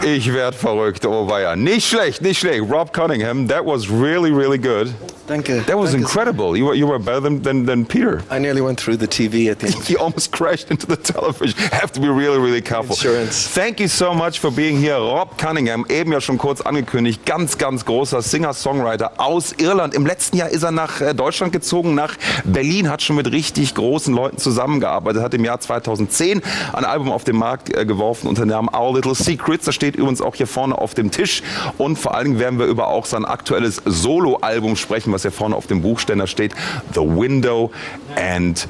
Ich werd verrückt, oh weia. Nicht schlecht, nicht schlecht. Rhob Cunningham, that was really, really good. Danke. That was incredible. You were better than Peter. I nearly went through the TV at the end. You almost crashed into the television. Have to be really, really careful. Insurance. Thank you so much for being here. Rhob Cunningham, eben ja schon kurz angekündigt, ganz, ganz großer Singer-Songwriter aus Irland. Im letzten Jahr ist er nach Deutschland gezogen, nach Berlin, hat schon mit richtig großen Leuten zusammengearbeitet, hat im Jahr 2010 ein Album auf den Markt geworfen unter dem Namen Our Little Secrets. Das steht übrigens auch hier vorne auf dem Tisch. Und vor allen Dingen werden wir über auch sein aktuelles Solo-Album sprechen, was hier vorne auf dem Buchständer steht. The Window and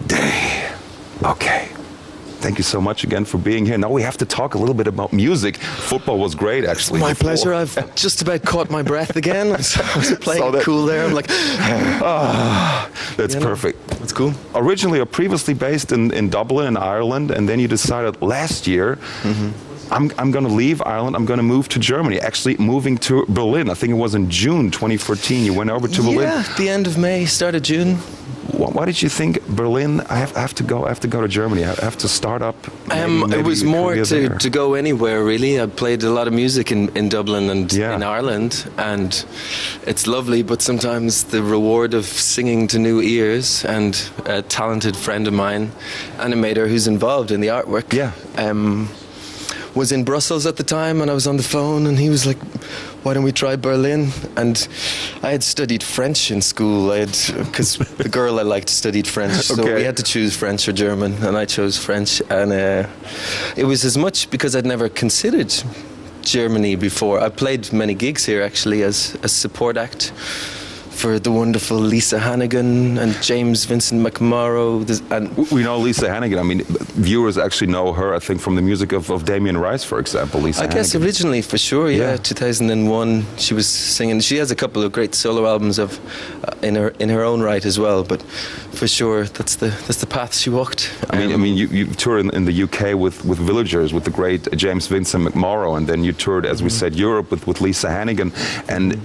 Day. Okay. Thank you so much again for being here. Now we have to talk a little bit about music. Football was great, actually. My pleasure. I've just about caught my breath again. I was playing it cool there. I'm like, that's perfect. That's cool. Originally or previously based in Dublin, in Ireland, and then you decided last year, I'm going to leave Ireland, I'm going to move to Germany. Actually moving to Berlin. I think it was in June 2014. You went over to Berlin. Yeah, the end of May, start of June. Why did you think Berlin? I have to go to Germany. I have to start up. Maybe it was more to go anywhere, really. I played a lot of music in Dublin and in Ireland, and it's lovely. But sometimes the reward of singing to new ears, and a talented friend of mine, animator who's involved in the artwork, was in Brussels at the time, and I was on the phone, and he was like, "Why don't we try Berlin?" And I had studied French in school, because the girl I liked studied French, so we had to choose French or German, and I chose French. And it was as much because I'd never considered Germany before. I played many gigs here actually as a support act for the wonderful Lisa Hannigan and James V McMorrow. And we know Lisa Hannigan. I mean, viewers actually know her, I think, from the music of Damien Rice, for example. Lisa Hannigan. Guess originally, for sure, yeah. 2001, she was singing. She has a couple of great solo albums in her own right as well. But for sure, that's the path she walked. I mean, you toured in the UK with Villagers, with the great James V McMorrow, and then you toured, as we said, Europe with Lisa Hannigan, and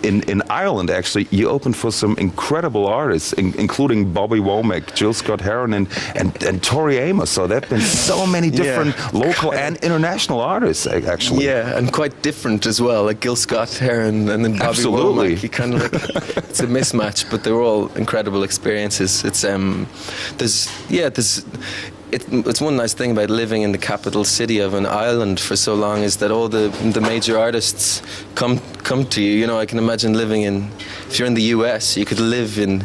in Ireland, actually, you opened for some incredible artists, including Bobby Womack, Gil Scott-Heron, and Tori Amos. So there have been so many different local and international artists, actually. Yeah, and quite different as well, like Gil Scott-Heron and then Bobby Womack. You kind of like, it's a mismatch, but they're all incredible experiences. It's it's one nice thing about living in the capital city of an island for so long, is that all the major artists come to you. You know, I can imagine living if you're in the US, you could live in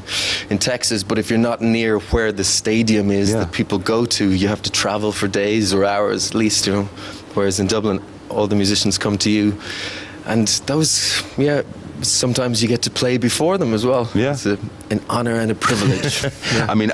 Texas, but if you're not near where the stadium is that people go to, you have to travel for days or hours at least, you know. Whereas in Dublin, all the musicians come to you. And that was, sometimes you get to play before them as well. Yeah. It's an honor and a privilege. I mean,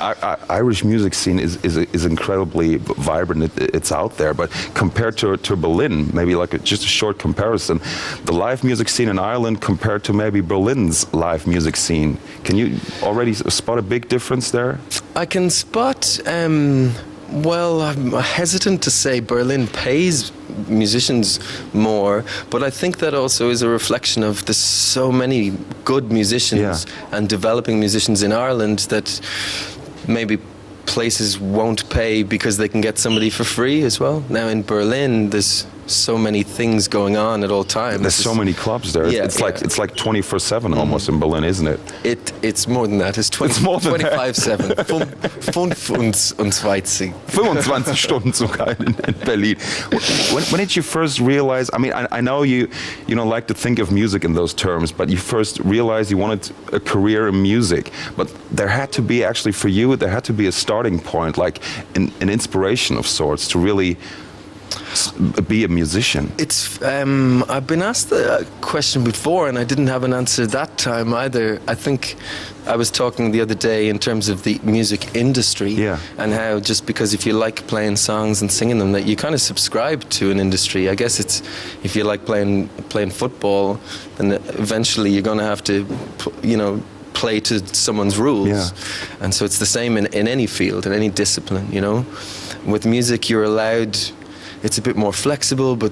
Irish music scene is incredibly vibrant. It's out there, but compared to Berlin, maybe like just a short comparison, the live music scene in Ireland compared to maybe Berlin's live music scene, can you already spot a big difference there? I can spot. Well, I'm hesitant to say Berlin pays musicians more, but I think that also is a reflection of there's so many good musicians and developing musicians in Ireland that maybe places won't pay because they can get somebody for free as well. Now in Berlin, there's so many things going on at all times. There's so many clubs there. It's like 24/7 almost in Berlin, isn't it? It's more than that. It's 25/7. 25 Stunden sogar in Berlin. When did you first realize? I mean, I know you don't like to think of music in those terms, but you first realized you wanted a career in music. But there had to be, actually for you, there had to be a starting point, like an inspiration of sorts to really be a musician. I've been asked the question before, and I didn't have an answer that time either. I think I was talking the other day in terms of the music industry, and how just because if you like playing songs and singing them, that you kind of subscribe to an industry. I guess it's if you like playing football, then eventually you're going to have to, play to someone's rules, and so it's the same in any field, in any discipline. With music, you're allowed. It's a bit more flexible, but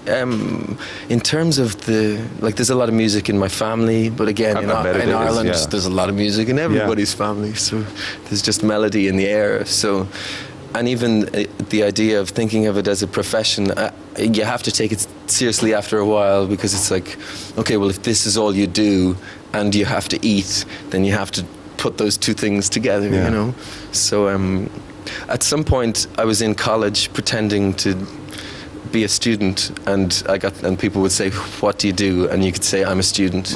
in terms of there's a lot of music in my family, but again, in Ireland, there's a lot of music in everybody's family, so there's just melody in the air. So and even the idea of thinking of it as a profession, you have to take it seriously after a while, because it's like, okay, well, if this is all you do and you have to eat, then you have to put those two things together, you know. So at some point I was in college pretending to be a student, and people would say, "What do you do?" And you could say, "I'm a student."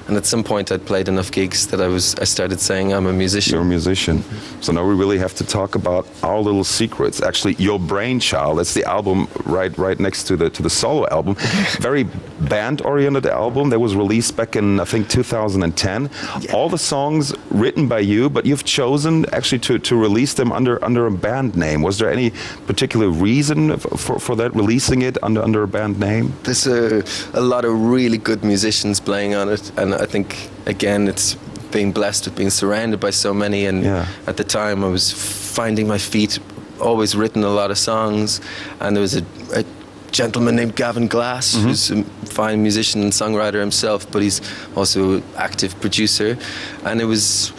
And at some point I'd played enough gigs that I started saying I'm a musician. You're a musician. So now we really have to talk about Our Little Secrets. Actually, your brainchild. That's the album right next to the solo album. Very band-oriented album that was released back in, I think, 2010. Yeah. All the songs written by you, but you've chosen actually to release them under a band name. Was there any particular reason for that, releasing it under a band name? There's a lot of really good musicians playing on it, and I think, again, it's being blessed with being surrounded by so many, and at the time I was finding my feet, always written a lot of songs, and there was a gentleman named Gavin Glass, who's a fine musician and songwriter himself, but he's also an active producer, and it was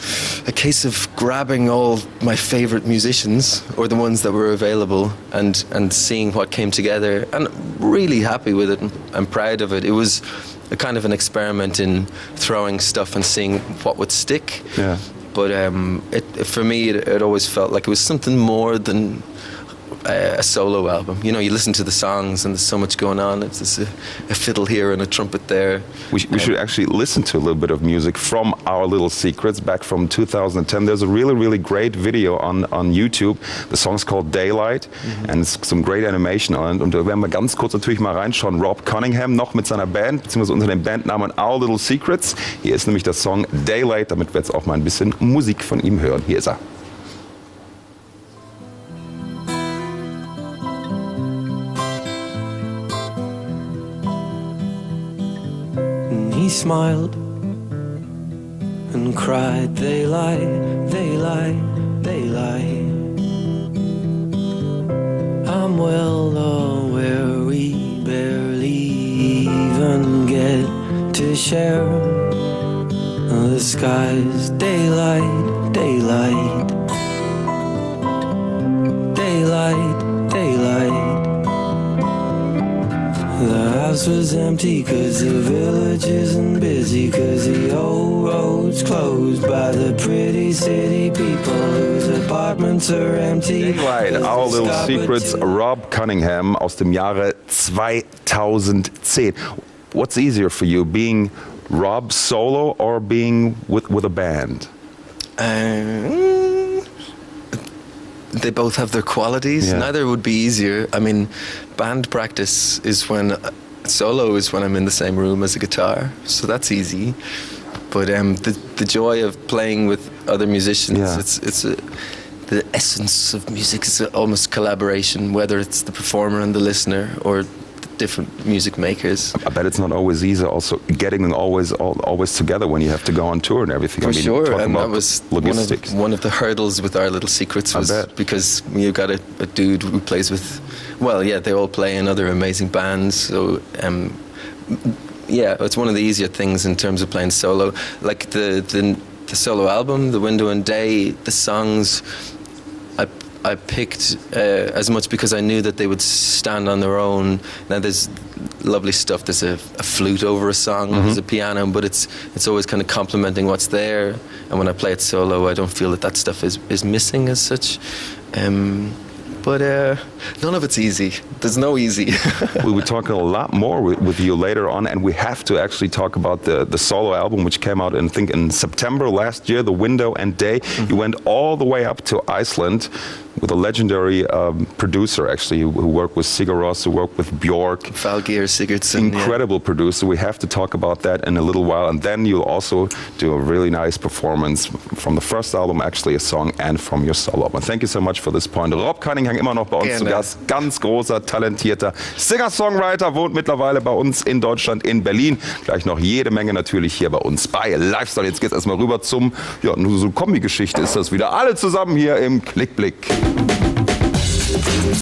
a case of grabbing all my favorite musicians, or the ones that were available, and seeing what came together, and really happy with it. I'm proud of it. It was a kind of an experiment in throwing stuff and seeing what would stick. Yeah. But for me, it always felt like it was something more than a solo album. You know, you listen to the songs and there's so much going on. It's just a fiddle here and a trumpet there. We should actually listen to a little bit of music from Our Little Secrets back from 2010. There's a really, really great video on YouTube. The song's called Daylight, and it's some great animation on it. Und da werden wir ganz kurz natürlich mal reinschauen. Rhob Cunningham noch mit seiner Band, beziehungsweise unter dem Bandnamen Our Little Secrets. Hier ist nämlich der Song Daylight, damit wir jetzt auch mal ein bisschen Musik von ihm hören. Hier ist er. He smiled and cried, "They lie, they lie, they lie." I'm well aware we barely even get to share the sky's daylight, daylight, daylight, daylight. The house was empty 'cause the village isn't busy, 'cause the old road's closed by the pretty city people whose apartments are empty. Daylight, Our Little Secrets, Rhob Cunningham aus dem Jahre 2010. What's easier for you, being Rhob solo or being with a band? They both have their qualities. Yeah. Neither would be easier. I mean, band practice is solo is when I'm in the same room as a guitar, so that's easy. But the joy of playing with other musicians, the essence of music is almost collaboration, whether it's the performer and the listener or different music makers. I bet it's not always easy also getting them always together when you have to go on tour and everything. For sure, and that was one of the hurdles with Our Little Secrets, was because you got a dude who plays with, well, yeah, they all play in other amazing bands, so it's one of the easier things in terms of playing solo. Like the solo album, The Window and Day, the songs I picked as much because I knew that they would stand on their own. Now there's lovely stuff. There's a flute over a song. There's a piano, but it's always kind of complementing what's there. And when I play it solo, I don't feel that stuff is missing as such. But none of it's easy. There's no easy. We'll be talking a lot more with you later on, and we have to actually talk about the solo album, which came out in September last year, The Window and Day. You went all the way up to Iceland with a legendary producer, actually, who worked with Sigur Rós, who worked with Björk. Valgeir Sigurdsson. Incredible producer. We have to talk about that in a little while. And then you'll also do a really nice performance from the first album, actually a song, and from your solo album. Thank you so much for this point. Rhob Cunningham immer noch bei uns zu Gast. Ganz großer, talentierter Singer-Songwriter, wohnt mittlerweile bei uns in Deutschland, in Berlin. Gleich noch jede Menge natürlich hier bei uns bei Lifestyle. Jetzt geht's erstmal rüber zum, nur so eine Kombi-Geschichte ist das wieder. Alle zusammen hier im Klickblick.